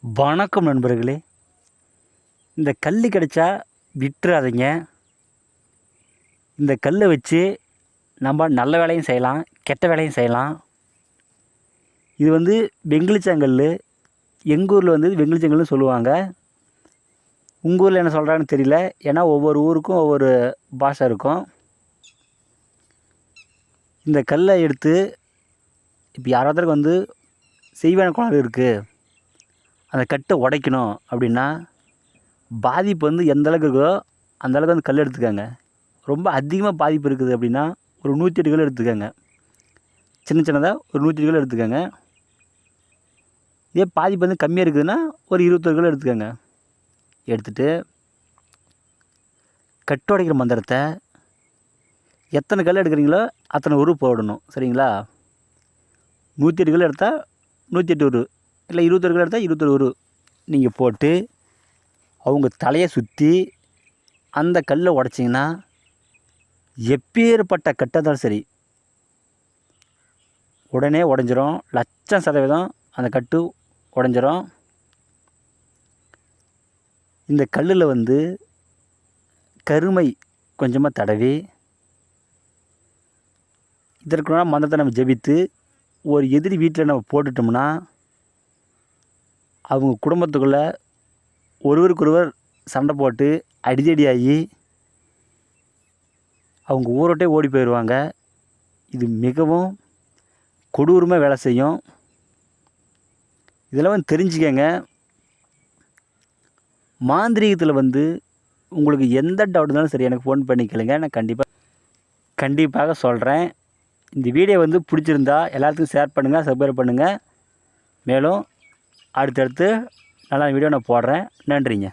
வணக்கம் நண்பர்களே. இந்த கல் கிடைச்சா விட்டுறாதீங்க. இந்த கல்லை வச்சு நம்ம நல்ல வேலையும் செய்யலாம், கெட்ட வேலையும் செய்யலாம். இது வெங்கிலிச்சங்கல். எங்கள் ஊரில் வெங்கிலிச்சங்கல்னு சொல்லுவாங்க. உங்கள் ஊரில் என்ன சொல்கிறான்னு தெரியல. ஏன்னா ஒவ்வொரு ஊருக்கும் ஒவ்வொரு பாஷை இருக்கும். இந்த கல்லை எடுத்து இப்போ யாராவது செய்வான கோளாறு இருக்குது, அந்த கட்டை உடைக்கணும் அப்படின்னா பாதிப்பு எந்த அளவுக்கு இருக்கோ அந்த அளவுக்கு கல் எடுத்துக்கோங்க. ரொம்ப அதிகமாக பாதிப்பு இருக்குது அப்படின்னா ஒரு 108 கல் எடுத்துக்கோங்க. சின்னதாக ஒரு 108 கல் எடுத்துக்கோங்க. இதே பாதிப்பு கம்மியாக இருக்குதுன்னா ஒரு 21 கல் எடுத்துக்கோங்க. எடுத்துகிட்டு கட்டு உடைக்கிற மந்திரத்தை எத்தனை கல் எடுக்கிறீங்களோ அத்தனை உரு போடணும். சரிங்களா? 108 கல் எடுத்தால் 108 உரு, இல்லை 21 கல் எடுத்தால் 21 உரு நீங்கள் போட்டு அவங்க தலையை சுற்றி அந்த கல்லை உடைச்சிங்கன்னா எப்பேற்பட்ட கட்டதாலும் சரி உடனே உடஞ்சிரும். 100% அந்த கட்டு உடஞ்சிரும். இந்த கல்லில் கருமை கொஞ்சமாக தடவி இதற்குள்ள மந்திரத்தை நம்ம ஜெபித்து ஒரு எதிரி வீட்டில் நம்ம போட்டுட்டோம்னா அவங்க குடும்பத்துக்குள்ளே ஒருவருக்கொருவர் சண்டை போட்டு அடிதடியாகி அவங்க ஊரோட்டே ஓடி போயிடுவாங்க. இது மிகவும் கொடூரமாக வேலை செய்யும். இதெல்லாம் தெரிஞ்சுக்கங்க. மாந்திரீகத்தில் உங்களுக்கு எந்த டவுட் இருந்தாலும் சரி எனக்கு ஃபோன் பண்ணி கேளுங்க. நான் கண்டிப்பாக சொல்கிறேன். இந்த வீடியோ பிடிச்சிருந்தா எல்லாத்துக்கும் ஷேர் பண்ணுங்கள், சப்ஸ்கிரைப் பண்ணுங்கள். மேலும் அடுத்தடுத்து நல்ல வீடியோ நான் போடுறேன். நன்றிங்க.